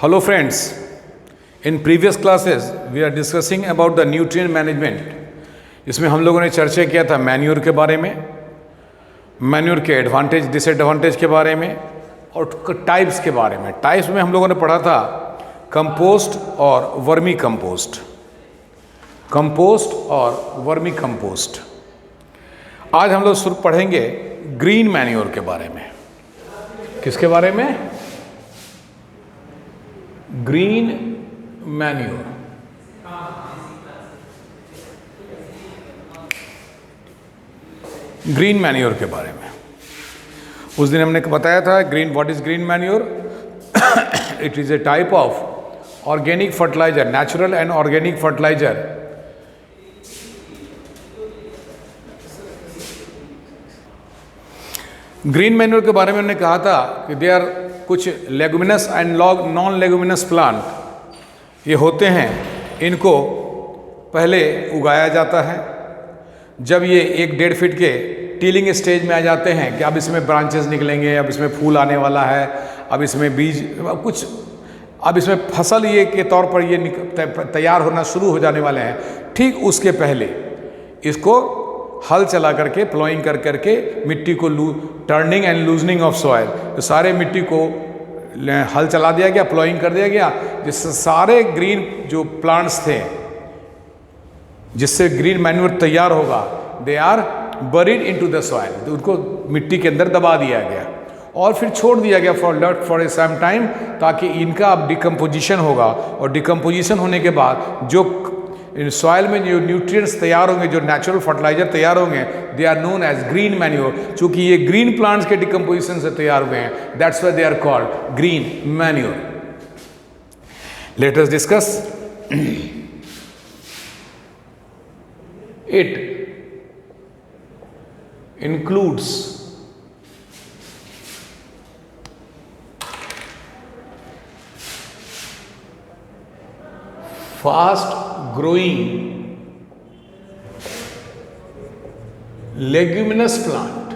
Hello friends, in previous classes we are discussing about the nutrient management. इसमें हम लोगों ने चर्चा किया था मैन्योर के बारे में, मैन्योर के एडवांटेज डिसएडवांटेज के बारे में और टाइप्स के बारे में। टाइप्स में हम लोगों ने पढ़ा था कंपोस्ट और वर्मी कंपोस्ट, कंपोस्ट और वर्मी कंपोस्ट। आज हम लोग पढ़ेंगे ग्रीन मैन्योर के बारे में। किसके बारे में? Green manure. ग्रीन मैन्योर के बारे में उस दिन हमने बताया था what is green manure. It is a type of organic fertiliser, natural and organic fertiliser green manure के बारे में हमने कहा था कि दे आर कुछ leguminous and non leguminous plant ये होते हैं। इनको पहले उगाया जाता है। जब ये 1-1.5 फीट के टीलिंग स्टेज में आ जाते हैं कि अब इसमें ब्रांचेस निकलेंगे, अब इसमें फूल आने वाला है, अब इसमें बीज कुछ, अब इसमें फसल ये के तौर पर ये तैयार होना शुरू हो जाने वाले हैं। ठीक उसके पहले इसको हल चला करके प्लॉइंग कर करके मिट्टी को turning and loosening of soil, तो सारे मिट्टी को हल चला दिया गया, प्लॉइंग कर दिया गया, जिससे सारे ग्रीन जो प्लांट्स थे जिससे ग्रीन मैन्योर तैयार होगा, they are buried into the soil, तो उनको मिट्टी के अंदर दबा दिया गया और फिर छोड़ दिया गया फॉर ए सम टाइम, ताकि इनका अब डिकम्पोजिशन होगा। और डिकम्पोजिशन होने के बाद जो सॉइल में जो न्यूट्रिएंट्स तैयार होंगे, जो नेचुरल फर्टिलाइजर तैयार होंगे, they are known as green manure. चूंकि ये ग्रीन प्लांट्स के डिकम्पोजिशन से तैयार हुए हैं, that's why they are called green manure. Let us discuss it includes fast growing leguminous plant,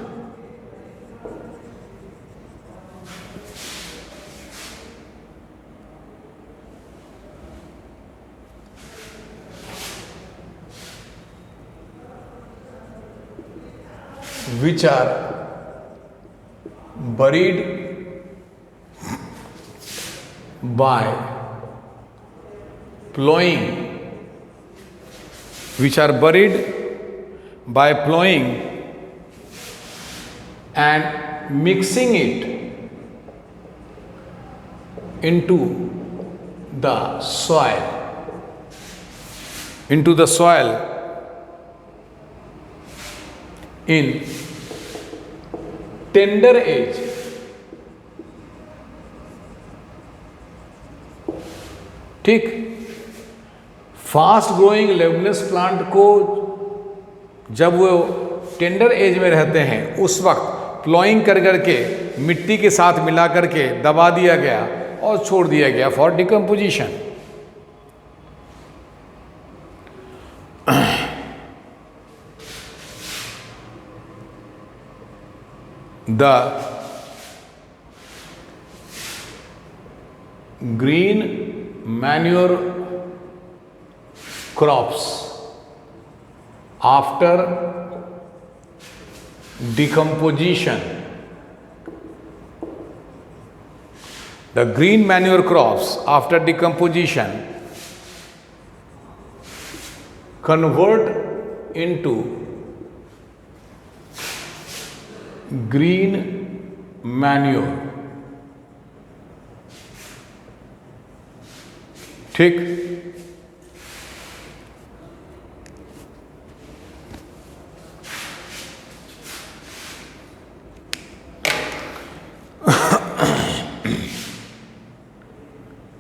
which are buried by plowing, which are buried by plowing and mixing it into the soil, in tender as. ठीक, fast growing leguminous plant को जब वो tender as में रहते हैं उस वक्त ploughing कर करके मिट्टी के साथ मिला करके दबा दिया गया और छोड़ दिया गया for decomposition. The green manure crops after decomposition, the green manure crops after decomposition convert into green manure. ठीक,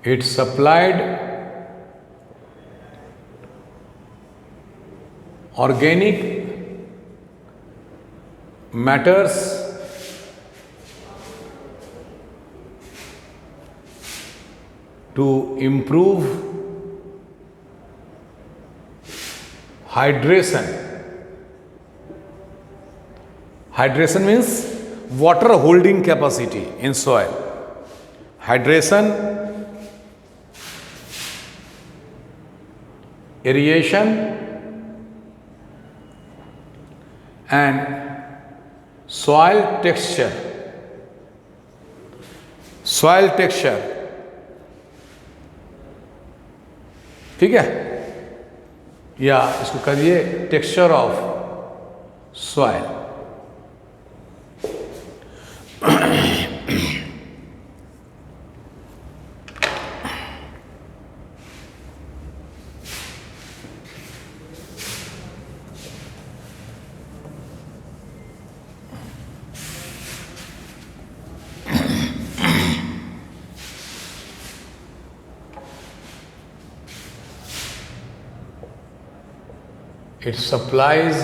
it supplied organic matters to improve hydration. Hydration means water holding capacity in soil. Hydration aeration and soil texture. Soil texture, ठीक है, या इसको करिए texture of soil. It supplies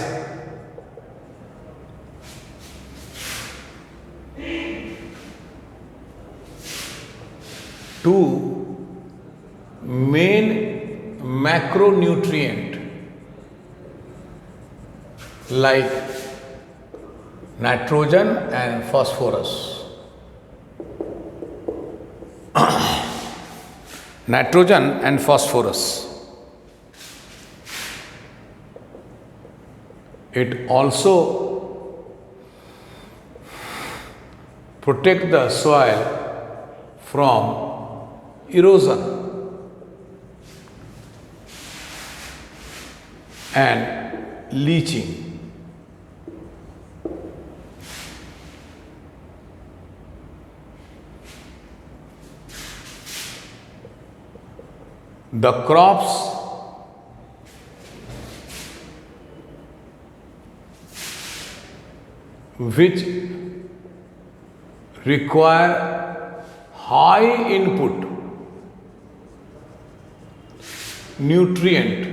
two main macronutrient like nitrogen and phosphorus. Nitrogen and phosphorus. It also protect the soil from erosion and leaching. The crops which require high input nutrient,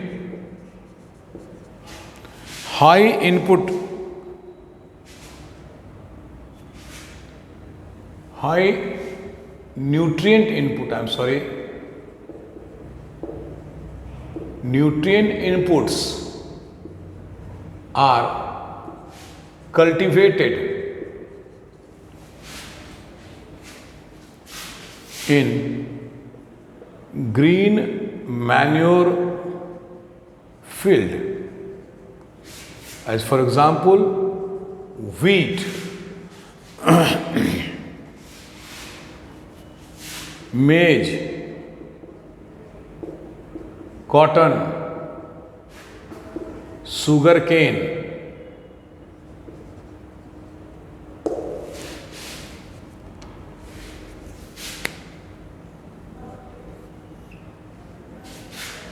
high input nutrient inputs are cultivated in green manure field, as for example wheat, maize, cotton, sugar cane.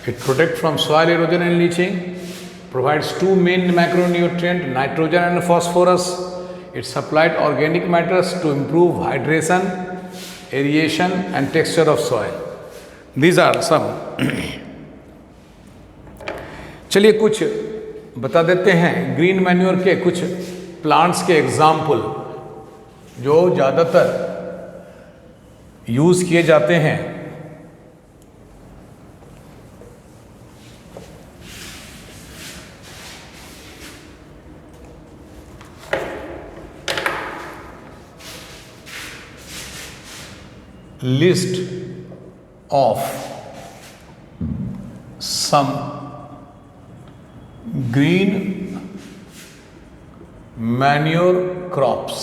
It protects from soil erosion and leaching, provides two main macronutrients, nitrogen and phosphorus. It supplied organic matters to improve hydration, aeration and texture of soil. These are some. चलिए कुछ बता देते हैं green manure के कुछ plants के example जो ज़्यादातर यूज़ किए जाते हैं. List of some green manure crops.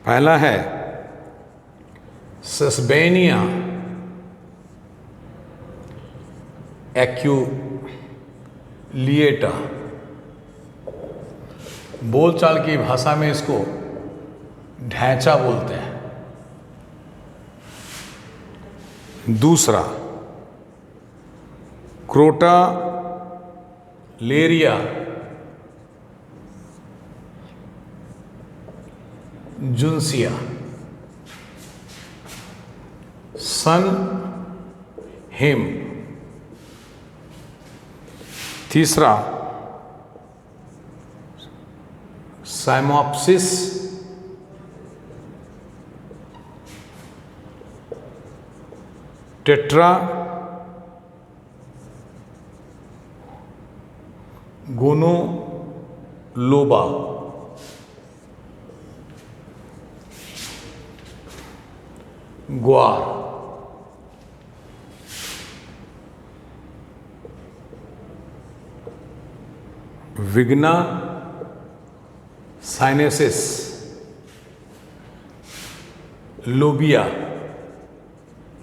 पहला है सस्बेनिया एक्यूलिएटा, बोलचाल की भाषा में इसको ढैंचा बोलते हैं. दूसरा क्रोटा लेरिया जुन्सिया, सन हिम. तीसरा साइमोप्सिस टेट्रा गोनोलोबा. ग्वार. विग्ना साइनेसिस, लोबिया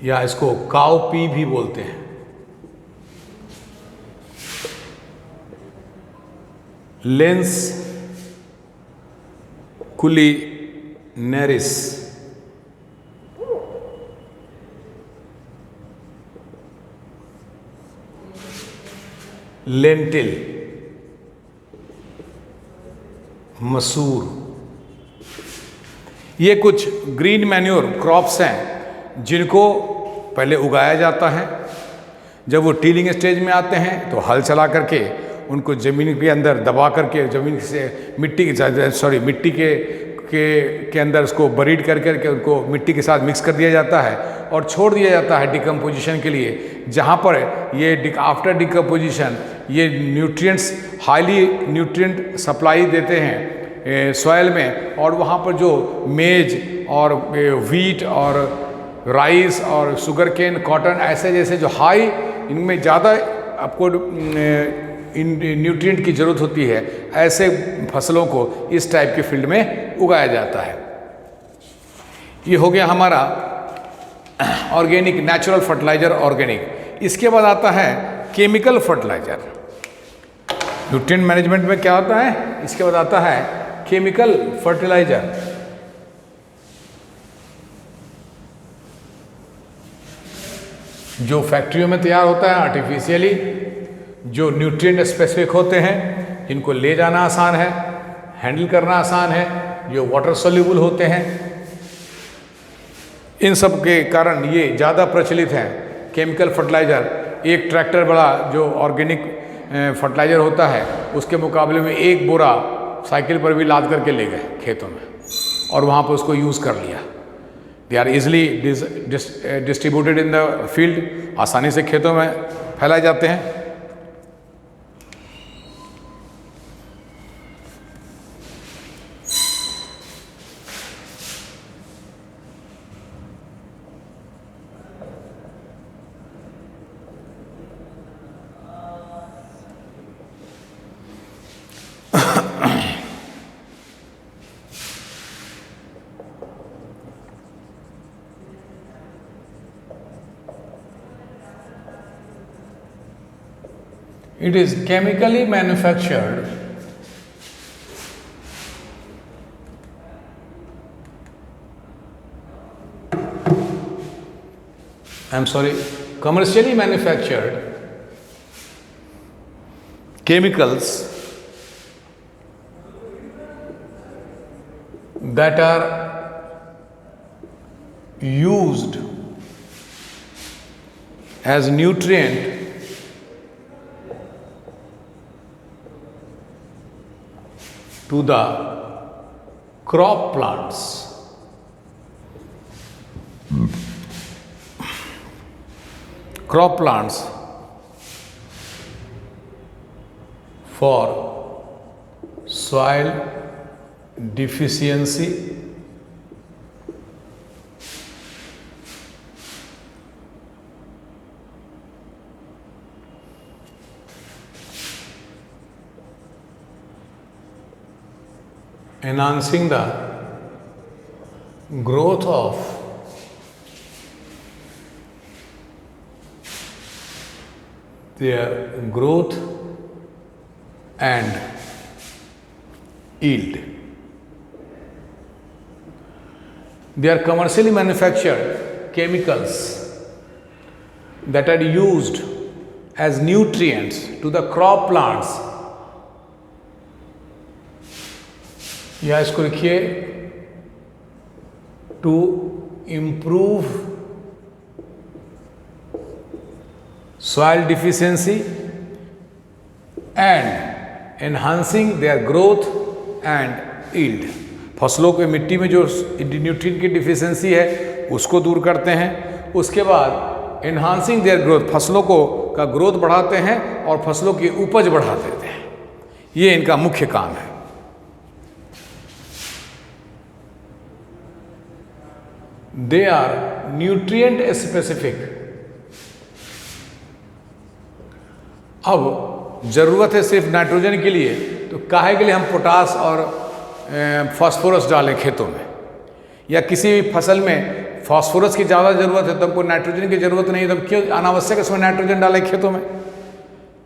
या इसको काउपी भी बोलते हैं, लेंस कुलिनेरिस, लेंटिल, मसूर, ये कुछ ग्रीन मैन्योर क्रॉप्स हैं जिनको पहले उगाया जाता है। जब वो टीलिंग स्टेज में आते हैं तो हल चला करके उनको ज़मीन के अंदर दबा करके ज़मीन से मिट्टी के अंदर उसको बरीड कर करके उनको मिट्टी के साथ मिक्स कर दिया जाता है और छोड़ दिया जाता है डिकम्पोजिशन के लिए, जहाँ पर ये आफ्टर डिकम्पोजिशन ये न्यूट्रिएंट्स हाईली न्यूट्रिएंट सप्लाई देते हैं सॉइल में, और वहाँ पर जो मेज और व्हीट और राइस और शुगर केन, कॉटन, ऐसे जैसे जो हाई इनमें ज़्यादा आपको न्यूट्रिएंट की ज़रूरत होती है, ऐसे फसलों को इस टाइप के फील्ड में उगाया जाता है। ये हो गया हमारा ऑर्गेनिक, नेचुरल फर्टिलाइजर ऑर्गेनिक। इसके बाद आता है केमिकल फर्टिलाइजर। न्यूट्रिएंट मैनेजमेंट में क्या होता है, इसके बाद आता है केमिकल फर्टिलाइजर। जो फैक्ट्रियों में तैयार होता है आर्टिफिशियली, जो न्यूट्रिएंट स्पेसिफिक होते हैं, जिनको ले जाना आसान है, हैंडल करना आसान है, जो वाटर सोल्यूबल होते हैं, इन सब के कारण ये ज़्यादा प्रचलित हैं। केमिकल फर्टिलाइज़र, एक ट्रैक्टर बड़ा जो ऑर्गेनिक फर्टिलाइज़र होता है उसके मुकाबले में एक बोरा साइकिल पर भी लाद करके ले गए खेतों में और वहाँ पर उसको यूज़ कर लिया। They are easily distributed in the field, आसानी से खेतों में फैलाए जाते हैं। It is chemically manufactured commercially manufactured chemicals that are used as nutrient to the crop plants. Crop plants for soil deficiency, enhancing the growth of their growth and yield. They are commercially manufactured chemicals that are used as nutrients to the crop plants, या इसको लिखिए to improve soil deficiency and enhancing their growth and yield. फसलों के मिट्टी में जो nutrient की deficiency है उसको दूर करते हैं। उसके बाद एनहांसिंग देयर ग्रोथ, फसलों को का ग्रोथ बढ़ाते हैं और फसलों की उपज बढ़ा देते हैं। ये इनका मुख्य काम है। They are nutrient specific। अब ज़रूरत है सिर्फ नाइट्रोजन के लिए, तो काहे के लिए हम पोटास और फास्फोरस डालें खेतों में, या किसी भी फसल में फास्फोरस की ज़्यादा ज़रूरत है तो हमको नाइट्रोजन की ज़रूरत नहीं है, तो हम क्यों अनावश्यक इसमें नाइट्रोजन डालें खेतों में।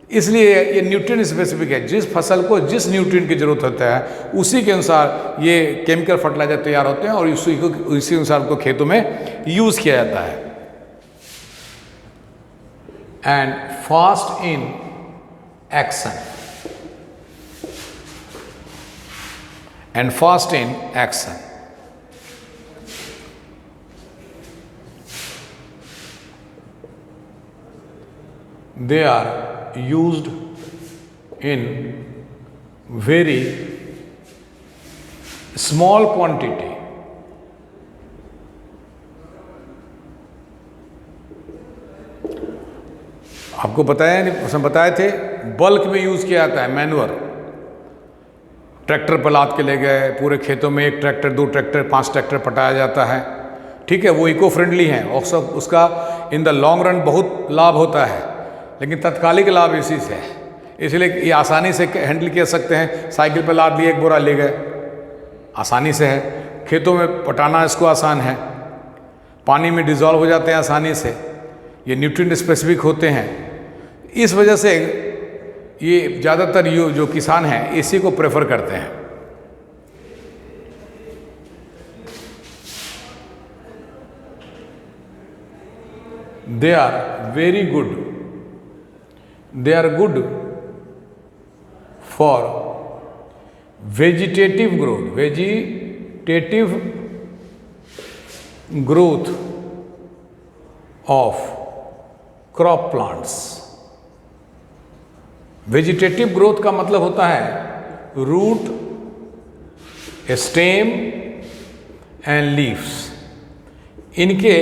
इसलिए ये न्यूट्रिएंट स्पेसिफिक है, जिस फसल को जिस न्यूट्रिएंट की ज़रूरत होता है उसी के अनुसार ये केमिकल फर्टिलाइजर तैयार होते हैं और उसी अनुसार को खेतों में यूज़ किया जाता है। And fast in action, and fast in action. They are used in very small quantity. आपको बताए थे बल्क में यूज़ किया जाता है मैन्योर। ट्रैक्टर पर लाद के ले गए, पूरे खेतों में 1 ट्रैक्टर 2 ट्रैक्टर 5 ट्रैक्टर पटाया जाता है, ठीक है। वो इको फ्रेंडली है और सब उसका इन द लॉन्ग रन बहुत लाभ होता है, लेकिन तत्कालिक लाभ इसी से है, इसलिए ये आसानी से हैंडल कर सकते हैं। साइकिल पर लाद लिए 1 बोरा ले गए, आसानी से है। खेतों में पटाना इसको आसान है, पानी में डिज़ोल्व हो जाते हैं आसानी से, ये न्यूट्रिएंट स्पेसिफिक होते हैं। इस वजह से ये ज़्यादातर जो किसान हैं इसी को प्रेफर करते हैं। They are very good, they are good for vegetative growth of crop plants। Vegetative growth का मतलब होता है रूट, स्टेम एंड लीव्स, इनके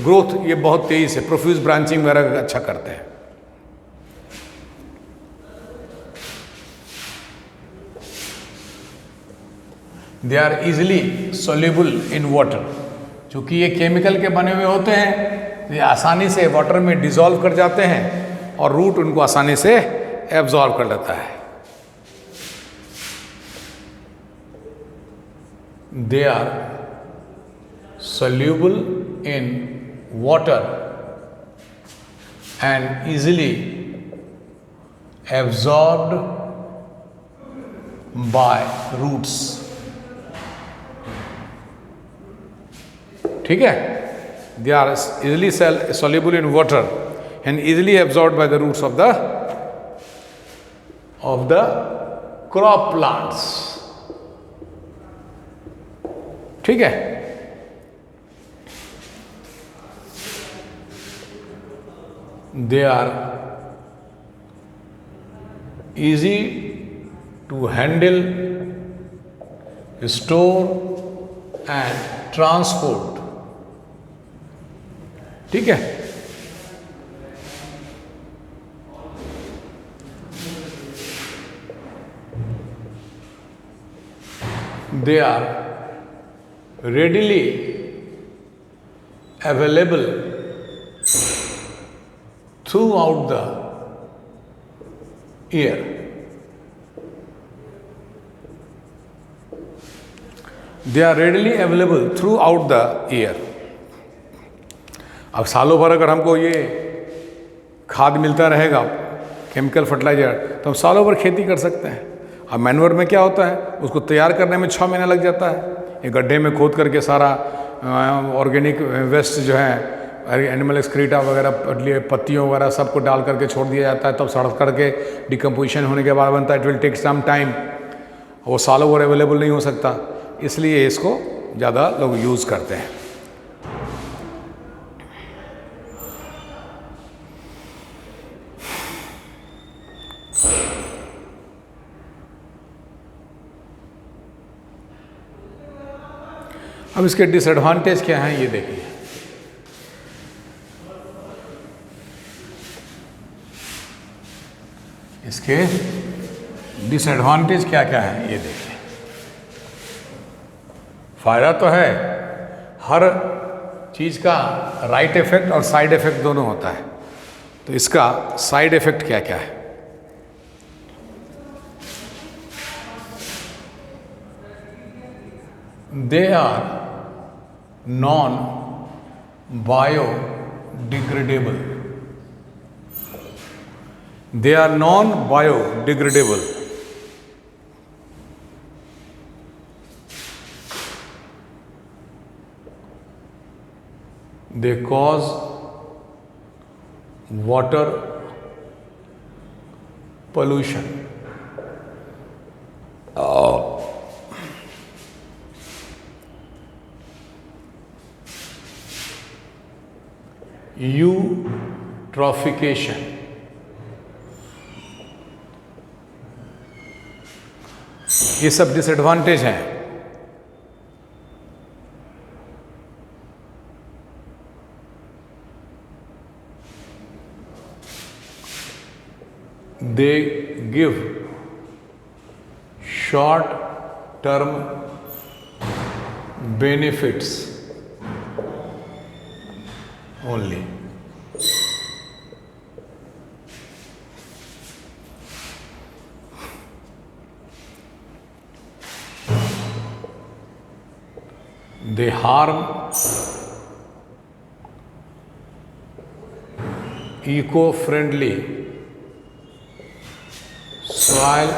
ग्रोथ ये बहुत तेजी से प्रोफ्यूज ब्रांचिंग वगैरह अच्छा करते हैं। They are easily soluble in water, चूँकि ये केमिकल के बने हुए होते हैं, ये आसानी से वाटर में डिज़ोल्व कर जाते हैं और रूट उनको आसानी से एब्जॉर्ब कर लेता है। They are soluble in water and easily absorbed by roots, ठीक है। They are easily soluble in water and easily absorbed by the roots of the crop plants, ठीक है। They are easy to handle, store and transport, ठीक है। They are readily available throughout the year। They are readily available throughout the year। अब सालों भर अगर हमको ये खाद मिलता रहेगा, केमिकल फर्टिलाइजर, तो हम सालों भर खेती कर सकते हैं। अब मैन्योर में क्या होता है, उसको तैयार करने में 6 महीना लग जाता है। ये गड्ढे में खोद करके सारा ऑर्गेनिक वेस्ट जो है एनिमल एक्सक्रीटा वगैरह पत्तियों वगैरह सबको डाल करके छोड़ दिया जाता है, तब सड़क करके डिकम्पोजिशन होने के बाद बनता है। It will take some time, वो सालों भर अवेलेबल नहीं हो सकता, इसलिए इसको ज़्यादा लोग यूज़ करते हैं। अब इसके डिसएडवांटेज क्या हैं ये देखिए। इसके डिसएडवांटेज क्या क्या है ये देखिए। फायदा तो है, हर चीज़ का राइट इफेक्ट और साइड इफेक्ट दोनों होता है, तो इसका साइड इफेक्ट क्या क्या है। They are non biodegradable. They are non biodegradable. They cause water pollution. Eutrophication. ये सब डिसएडवांटेज हैं। They give short-term benefits only. They harm eco-friendly soil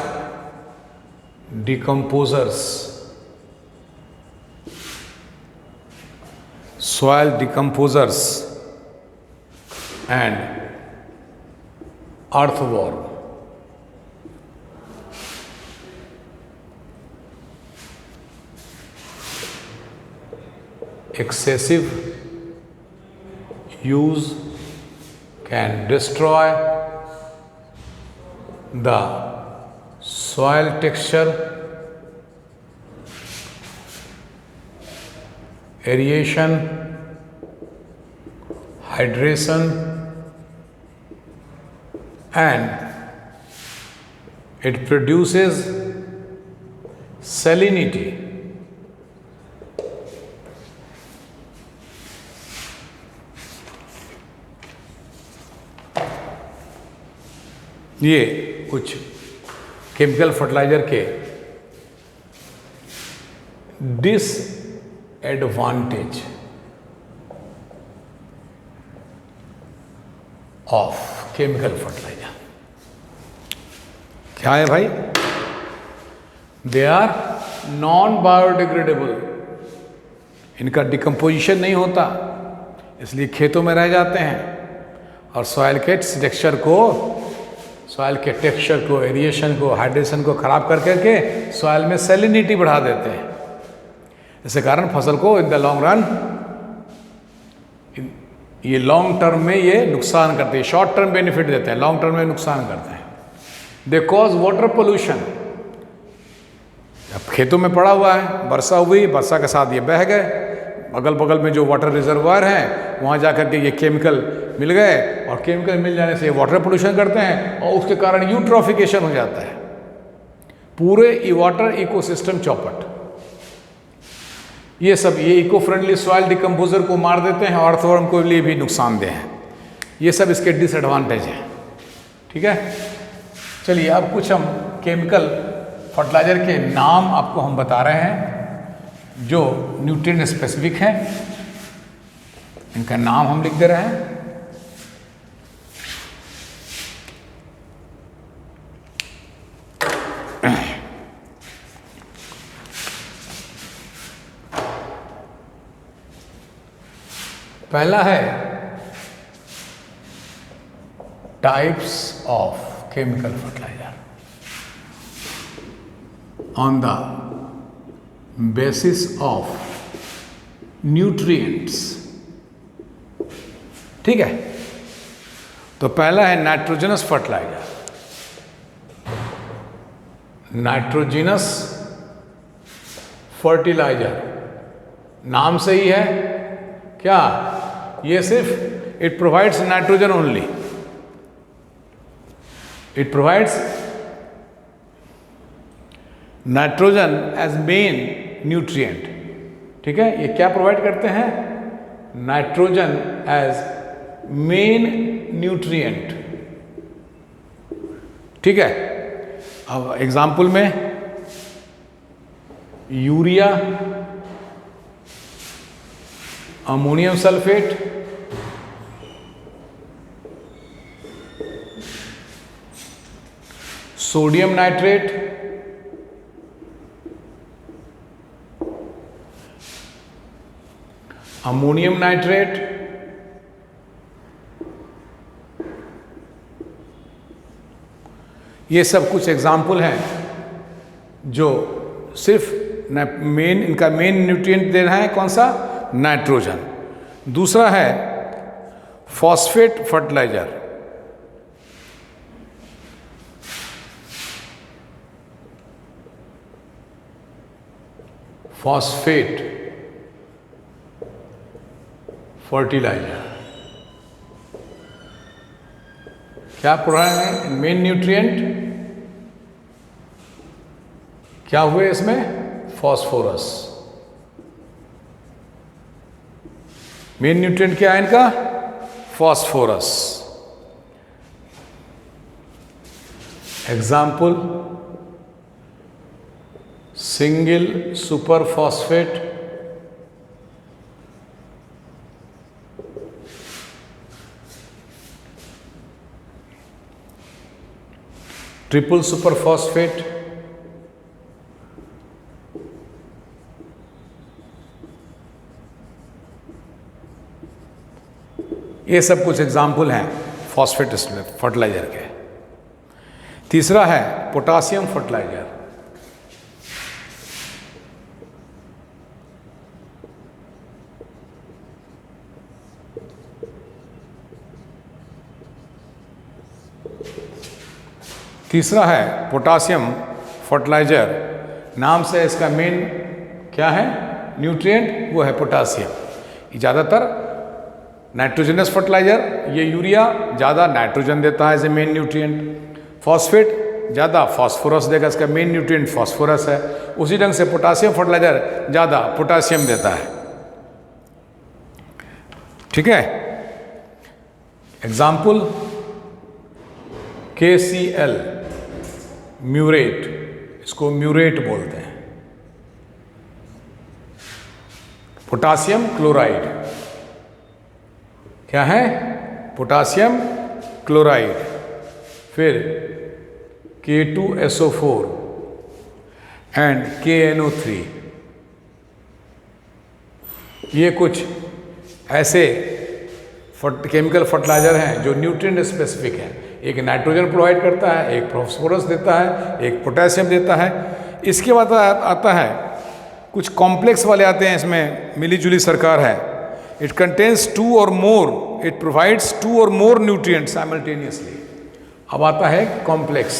decomposers, and earthworm. Excessive use can destroy the soil texture, aeration, hydration, and it produces salinity. ये कुछ chemical fertiliser के disadvantage of chemical fertiliser क्या है भाई? They are non biodegradable. इनका decomposition नहीं होता, इसलिए खेतों में रह जाते हैं और सॉइल के टेक्सचर को, एरिएशन को, हाइड्रेशन को खराब कर करके सॉइल में सैलिनिटी बढ़ा देते हैं। इसके कारण फसल को इन द लॉन्ग रन, ये लॉन्ग टर्म में ये नुकसान करते हैं। शॉर्ट टर्म बेनिफिट देते हैं, लॉन्ग टर्म में नुकसान करते हैं। They cause water pollution. अब खेतों में पड़ा हुआ है, वर्षा हुई, वर्षा के साथ ये बह गए, अगल बगल में जो वाटर रिजर्वायर हैं वहाँ जाकर के ये केमिकल मिल गए, और केमिकल मिल जाने से ये वाटर पोल्यूशन करते हैं और उसके कारण यूट्रोफिकेशन हो जाता है। पूरे वाटर इकोसिस्टम चौपट। ये इको फ्रेंडली सॉइल डिकम्पोजर को मार देते हैं और अर्थवर्म को लिए भी नुकसानदेह हैं। ये सब इसके डिसएडवांटेज हैं। ठीक है, चलिए अब कुछ हम केमिकल फर्टिलाइजर के नाम आपको हम बता रहे हैं जो न्यूट्रिएंट स्पेसिफिक हैं। इनका नाम हम लिख दे रहे हैं। पहला है types of chemical fertiliser on the basis of nutrients. ठीक है, तो पहला है नाइट्रोजनस फर्टिलाइजर। नाइट्रोजनस फर्टिलाइजर नाम से ही है क्या, ये सिर्फ it provides nitrogen only. It provides nitrogen as main nutrient. ठीक है, ये क्या प्रोवाइड करते हैं? Nitrogen as main nutrient. ठीक है, अब एग्जाम्पल में urea ammonium sulphate, sodium nitrate, ammonium nitrate, ये सब कुछ एग्जाम्पल हैं जो सिर्फ इनका मेन न्यूट्रिएंट दे रहा है कौन सा, नाइट्रोजन। दूसरा है फॉस्फेट फर्टिलाइजर। फॉस्फेट फर्टिलाइजर क्या पढ़ रहे हैं, मेन न्यूट्रिएंट क्या हुए इसमें, फॉस्फोरस। मेन न्यूट्रिएंट क्या है इनका, phosphorus. Example single super phosphate, triple super phosphate, ये सब कुछ एग्जाम्पल हैं फॉस्फेट फर्टिलाइजर के। तीसरा है पोटासियम फर्टिलाइजर। तीसरा है पोटासियम फर्टिलाइजर, नाम से इसका मेन क्या है न्यूट्रिएंट, वो है पोटासियम। ये ज़्यादातर नाइट्रोजनस फर्टिलाइजर, ये यूरिया ज़्यादा नाइट्रोजन देता है as a main nutrient. Phosphate ज़्यादा फॉस्फोरस देगा, इसका मेन न्यूट्रिएंट फॉस्फोरस है। उसी ढंग से पोटासियम फर्टिलाइजर ज़्यादा पोटासियम देता है। ठीक है, एग्जाम्पल KCl म्यूरेट, इसको म्यूरेट बोलते हैं। पोटासियम क्लोराइड क्या है, पोटासियम क्लोराइड। फिर K2SO4 एंड KNO3, ये कुछ ऐसे केमिकल फर्टिलाइजर हैं जो न्यूट्रिएंट स्पेसिफिक हैं। एक नाइट्रोजन प्रोवाइड करता है, एक फॉस्फोरस देता है, एक पोटेशियम देता है। इसके बाद आता है कुछ कॉम्प्लेक्स वाले आते हैं, इसमें मिली जुली सरकार है। इट कंटेन्स टू और मोर, इट प्रोवाइड्स टू और मोर न्यूट्रिएंट साइमल्टेनियसली। अब आता है complex.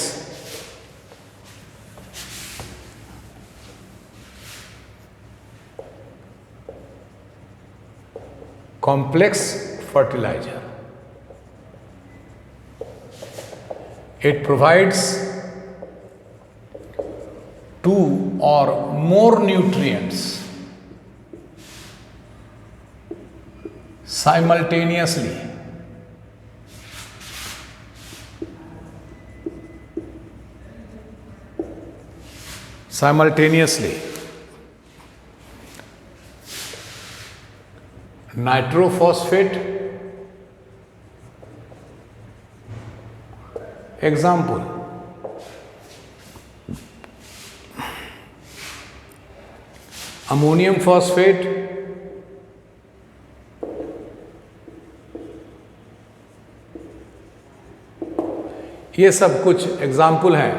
Complex fertiliser, it provides two or more nutrients simultaneously. Nitrophosphate example, ammonium phosphate, ये सब कुछ एग्जाम्पल हैं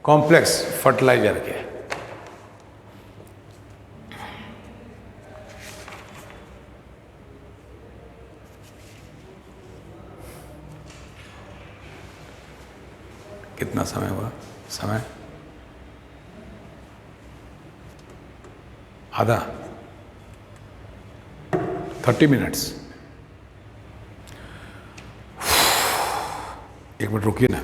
कॉम्प्लेक्स फर्टिलाइजर के। कितना समय हुआ, समय आधा, 30 मिनट्स। एक मिनट रुकिए ना।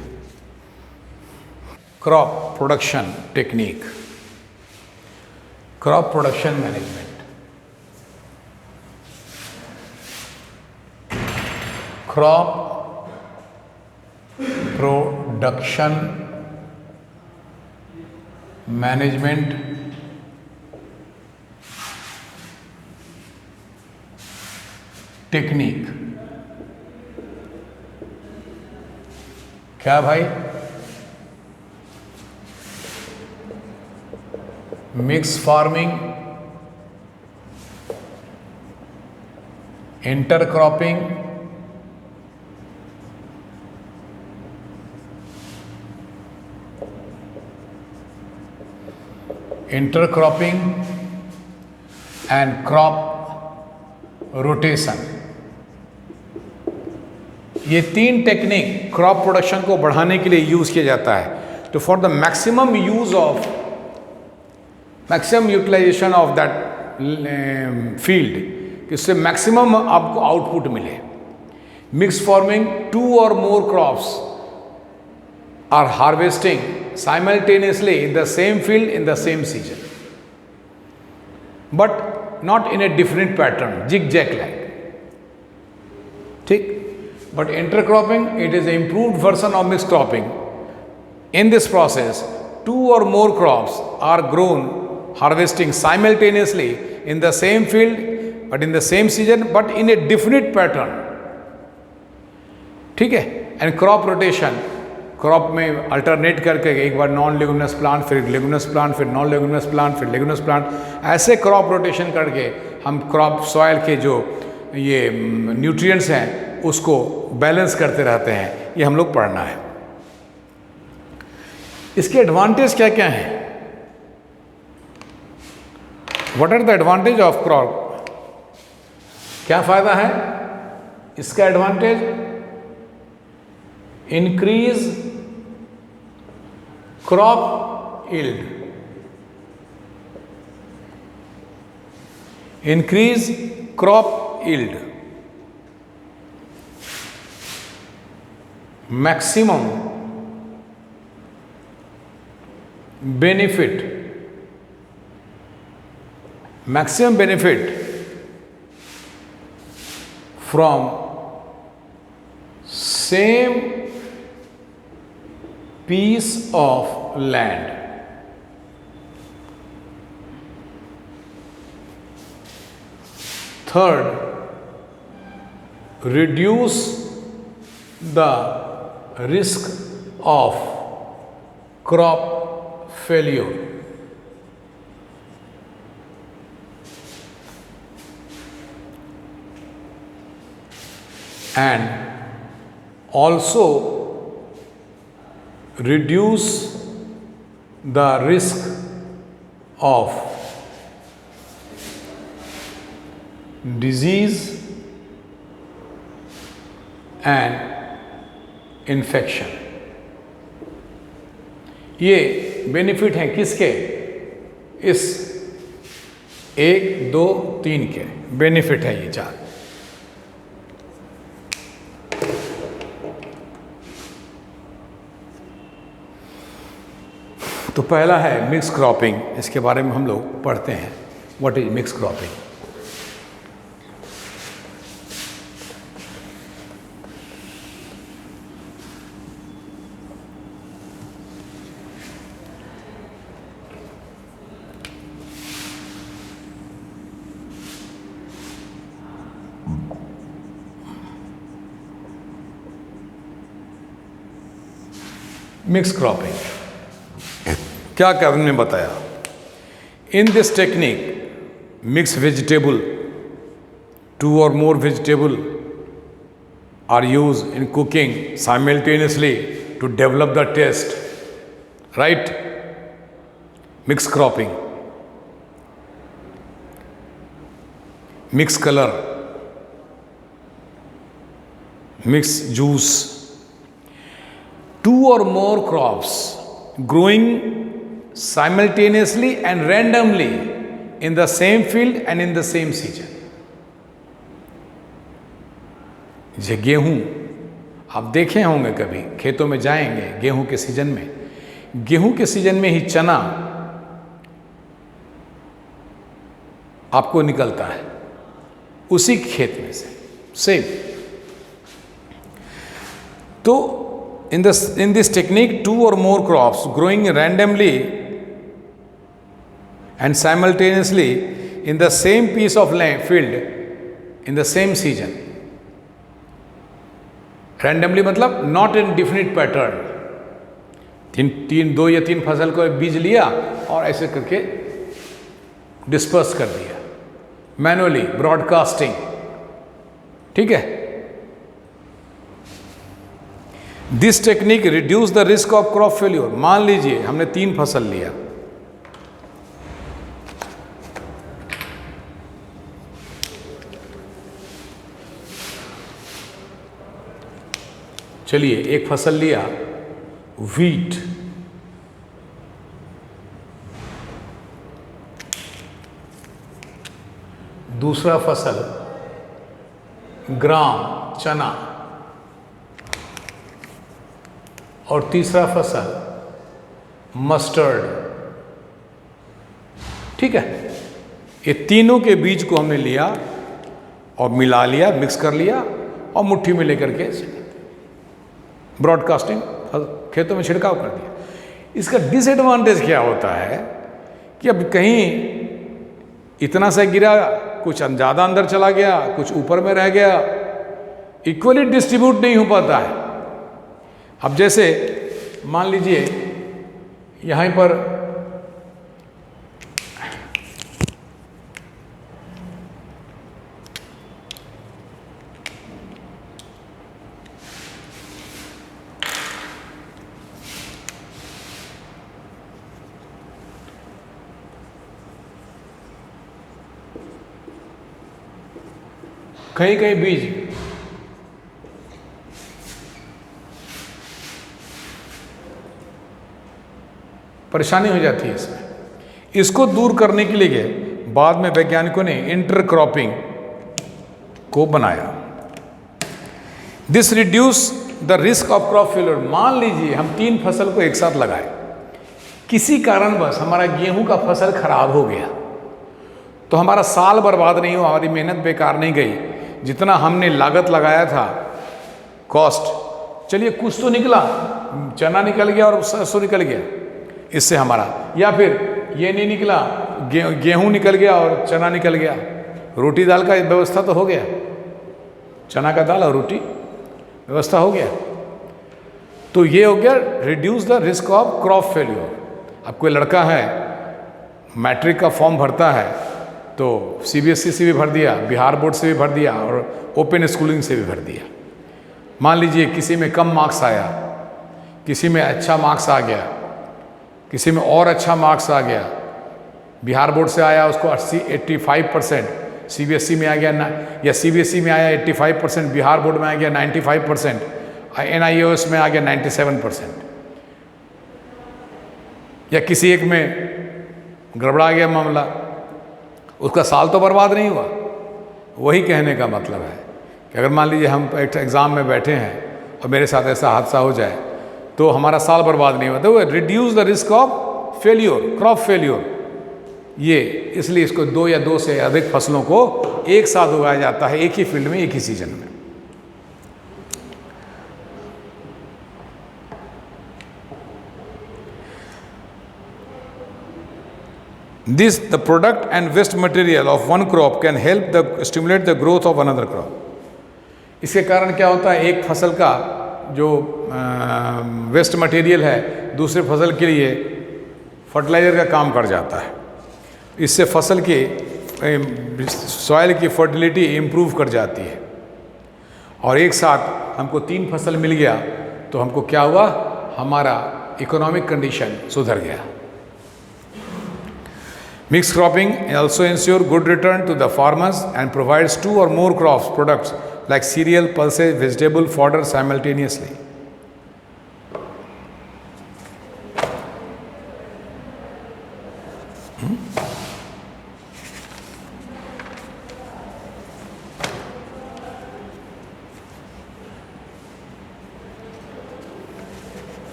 Crop production technique, crop production management. Crop production management technique. क्या भाई? Mix farming, intercropping, and crop rotation. ये तीन टेक्निक क्रॉप प्रोडक्शन को बढ़ाने के लिए यूज किया जाता है। तो for the maximum utilisation of that field, इससे मैक्सिमम आपको आउटपुट मिले। Mix farming, 2 or more crops are harvesting simultaneously in the same field in the same season, but not in a different pattern, zigzag like. ठीक? But intercropping, it is an improved version of mixed cropping. In this process, 2 or more crops are grown, harvesting simultaneously in the same field, but in the same season, but in a different pattern. ठीक है? And crop rotation, crop में alternate करके एक बार non leguminous plant, फिर leguminous plant, फिर non leguminous plant, फिर leguminous plant, ऐसे crop rotation करके हम क्रॉप सॉइल के जो ये न्यूट्रिएंट्स हैं उसको बैलेंस करते रहते हैं। ये हम लोग पढ़ना है। इसके एडवांटेज क्या क्या हैं? What are the advantage of crop? क्या फायदा है इसका? Advantage, increase crop yield, increase crop yield, maximum benefit, from same piece of land. Third, reduce the risk of crop failure. And also reduce the risk of disease and infection. ये benefit हैं किसके? इस 1, 2, 3 के benefit है ये 4। तो पहला है मिक्स क्रॉपिंग। इसके बारे में हम लोग पढ़ते हैं। What is mix cropping? Mix cropping क्या करने ने बताया? In this technique mix vegetable, 2 or more vegetable are used in cooking simultaneously to develop the taste, right? Mix cropping, mix color, mix juice. 2 or more crops growing simultaneously and randomly in the same field and in the same season. जैसे गेहूं आप देखे होंगे, कभी खेतों में जाएंगे गेहूं के सीजन में, गेहूं के सीजन में ही चना आपको निकलता है उसी खेत में से सेम। तो in this technique, 2 or more crops growing randomly and simultaneously in the same piece of land field in the same season. Randomly मतलब नॉट इन डिफिनिट पैटर्न। दो या तीन फसल को बीज लिया और ऐसे करके डिस्पर्स कर दिया, मैनुअली ब्रॉडकास्टिंग। ठीक है। This technique reduce the risk of crop failure. मान लीजिए हमने 3 फसल लिया, चलिए एक फसल लिया व्हीट, दूसरा फसल ग्राम चना, और तीसरा फसल मस्टर्ड। ठीक है। ये तीनों के बीज को हमने लिया और मिला लिया, मिक्स कर लिया और मुट्ठी में लेकर के ब्रॉडकास्टिंग खेतों में छिड़काव कर दिया। इसका डिसएडवांटेज क्या होता है कि अब कहीं इतना सा गिरा, कुछ ज़्यादा अंदर चला गया, कुछ ऊपर में रह गया, इक्वली डिस्ट्रीब्यूट नहीं हो पाता है। अब जैसे मान लीजिए यहाँ पर कहीं कहीं बीज परेशानी हो जाती है इसमें। इसको दूर करने के लिए बाद में वैज्ञानिकों ने इंटरक्रॉपिंग को बनाया। This reduce the risk of crop failure. मान लीजिए हम 3 फसल को एक साथ लगाए, किसी कारणवश हमारा गेहूं का फसल खराब हो गया, तो हमारा साल बर्बाद नहीं हुआ, हमारी मेहनत बेकार नहीं गई, जितना हमने लागत लगाया था, कॉस्ट, चलिए कुछ तो निकला, चना निकल गया और सरसों निकल गया इससे हमारा, या फिर ये नहीं निकला, गेहूं निकल गया और चना निकल गया, रोटी दाल का व्यवस्था तो हो गया, चना का दाल और रोटी व्यवस्था हो गया। तो ये हो गया reduce the risk of crop failure. अब कोई लड़का है मैट्रिक का फॉर्म भरता है तो सीबीएसई से भी भर दिया, बिहार बोर्ड से भी भर दिया और ओपन स्कूलिंग से भी भर दिया। मान लीजिए किसी में कम मार्क्स आया, किसी में अच्छा मार्क्स आ गया, किसी में और अच्छा मार्क्स आ गया, बिहार बोर्ड से आया उसको 85%, सीबीएसई में आ गया ना, या सीबीएसई में आया 85%, बिहार बोर्ड में आ गया 95%, एनआईओएस में आ गया 97%, या किसी एक में गड़बड़ा गया मामला, उसका साल तो बर्बाद नहीं हुआ। वही कहने का मतलब है कि अगर मान लीजिए हम एक एग्ज़ाम में बैठे हैं और मेरे साथ ऐसा हादसा हो जाए तो हमारा साल बर्बाद नहीं हुआ। तो reduce the risk of failure, crop failure. ये इसलिए इसको 2 या 2 से अधिक फसलों को एक साथ उगाया जाता है, एक ही फील्ड में, एक ही सीजन में। This, the product and waste material of one crop can help stimulate the growth of another crop. इसके कारण क्या होता है, एक फसल का जो वेस्ट मटेरियल है दूसरे फसल के लिए फर्टिलाइज़र का काम कर जाता है। इससे फसल की सॉइल की फर्टिलिटी इम्प्रूव कर जाती है। और एक साथ हमको 3 फसल मिल गया तो हमको क्या हुआ, हमारा इकोनॉमिक कंडीशन सुधर गया। Mixed cropping also ensure good return to the farmers and provides 2 or more crops products like cereal, pulses, vegetable fodder simultaneously.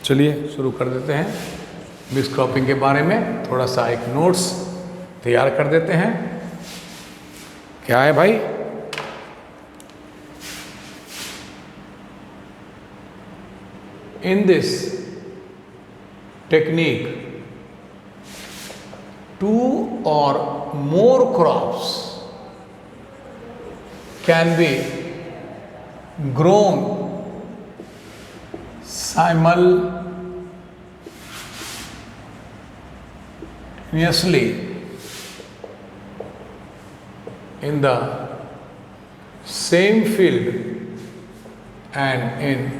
चलिए शुरू कर देते हैं। मिक्स क्रॉपिंग के बारे में थोड़ा सा एक नोट्स तैयार कर देते हैं क्या है भाई? In this technique, 2 or more crops can be grown simultaneously in the same field and in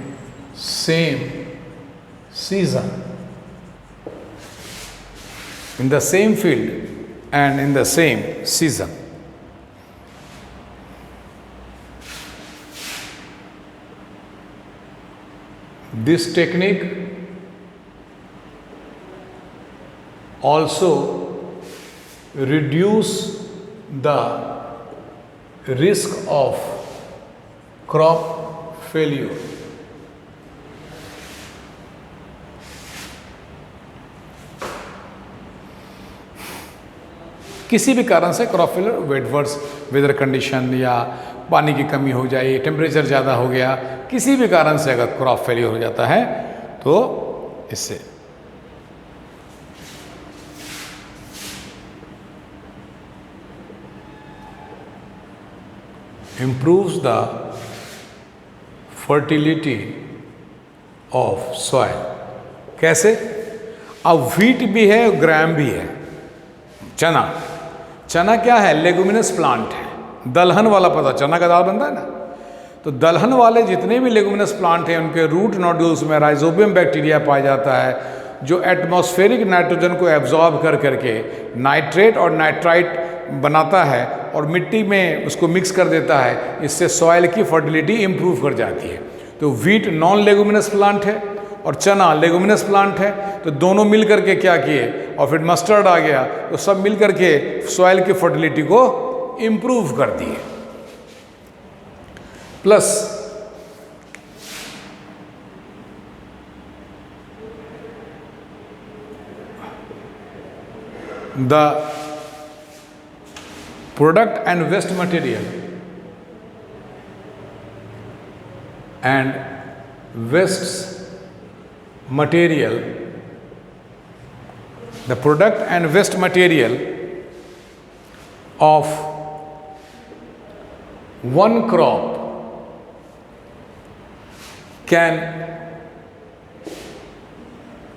same season. In the same field and in the same season. This technique also reduce the risk of crop failure. किसी भी कारण से crop failure, वेटवर्स, weather condition या पानी की कमी हो जाए, टेम्परेचर ज़्यादा हो गया, किसी भी कारण से अगर क्रॉप फेलियर हो जाता है तो इससे improves the fertility of soil. कैसे? अब व्हीट भी है और ग्राम भी है। चना, चना क्या है? लेगुमिनस प्लांट है, दलहन वाला, पता चना का दाल बनता है ना, तो दलहन वाले जितने भी लेगुमिनस प्लांट हैं उनके रूट नोड्यूल्स में राइजोबियम बैक्टीरिया पाया जाता है, जो एटमॉस्फेरिक नाइट्रोजन को एब्जॉर्ब कर करके नाइट्रेट और नाइट्राइट बनाता है और मिट्टी में उसको मिक्स कर देता है। इससे सॉइल की फर्टिलिटी इंप्रूव कर जाती है। तो व्हीट नॉन लेगुमिनस प्लांट है और चना लेगुमिनस प्लांट है, तो दोनों मिल करके क्या किए, और फिर मस्टर्ड आ गया, तो सब मिल करके सॉइल की फर्टिलिटी को इंप्रूव कर दिए। Plus the product and waste material and wastes material, the product and waste material of one crop can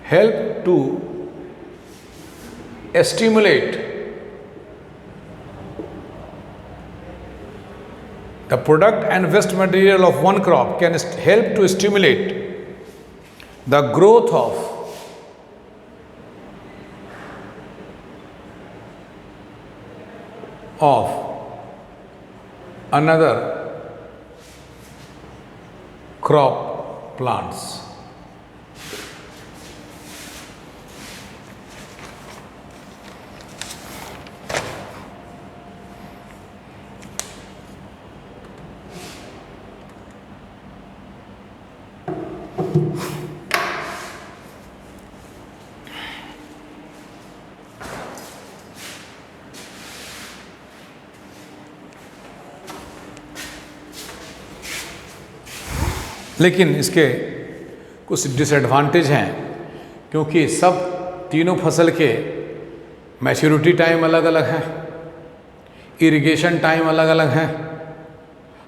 help to stimulate the product and waste material of one crop can help to stimulate the growth of another crop plants. लेकिन इसके कुछ disadvantage हैं, क्योंकि सब तीनों फसल के maturity time अलग अलग हैं, इरिगेशन टाइम अलग अलग हैं,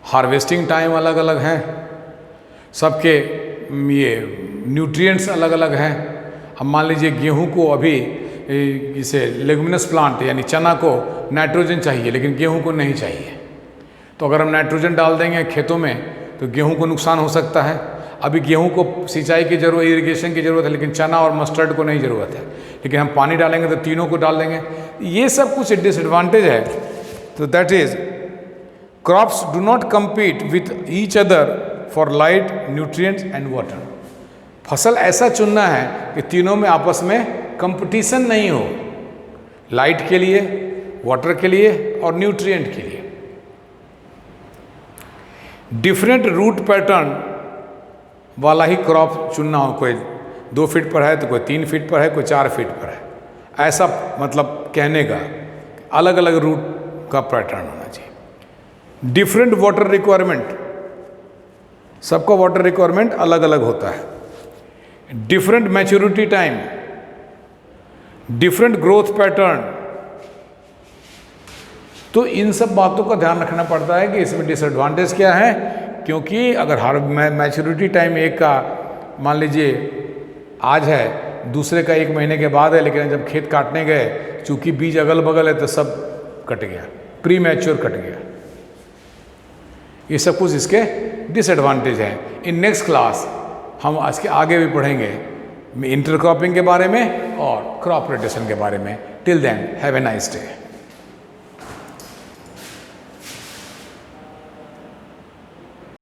हार्वेस्टिंग टाइम अलग अलग हैं, सबके ये न्यूट्रिएंट्स अलग अलग हैं। अब मान लीजिए गेहूं को अभी इसे लेगुमिनस प्लांट यानी चना को नाइट्रोजन चाहिए, लेकिन गेहूं को नहीं चाहिए, तो अगर हम नाइट्रोजन डाल देंगे खेतों में तो गेहूं को नुकसान हो सकता है। अभी गेहूं को सिंचाई की जरूरत, इरिगेशन की ज़रूरत है, लेकिन चना और मस्टर्ड को नहीं ज़रूरत है, लेकिन हम पानी डालेंगे तो तीनों को डाल देंगे। ये सब कुछ डिसएडवांटेज है। तो that is crops do not compete with each other for light, nutrients and water. फसल ऐसा चुनना है कि तीनों में आपस में कंपटीशन नहीं हो, लाइट के लिए, वाटर के लिए और न्यूट्रिएंट के लिए। डिफरेंट रूट पैटर्न वाला ही क्रॉप चुनना हो, कोई 2 फीट पर है तो कोई 3 फीट पर है, कोई 4 फीट पर है, ऐसा मतलब कहने का अलग अलग रूट का पैटर्न होना चाहिए। डिफरेंट वाटर रिक्वायरमेंट, सबका वाटर रिक्वायरमेंट अलग अलग होता है, different maturity time, different growth pattern. तो इन सब बातों का ध्यान रखना पड़ता है कि इसमें डिसएडवांटेज क्या है, क्योंकि अगर हर मैच्योरिटी टाइम एक का मान लीजिए आज है, दूसरे का 1 महीने के बाद है, लेकिन जब खेत काटने गए चूंकि बीज अगल बगल है तो सब कट गया, प्री मैच्योर कट गया। ये सब कुछ इसके डिसएडवांटेज हैं। इन नेक्स्ट क्लास हम इसके आगे भी पढ़ेंगे इंटरक्रॉपिंग के बारे में और क्रॉप रोटेशन के बारे में। Till then have a nice day.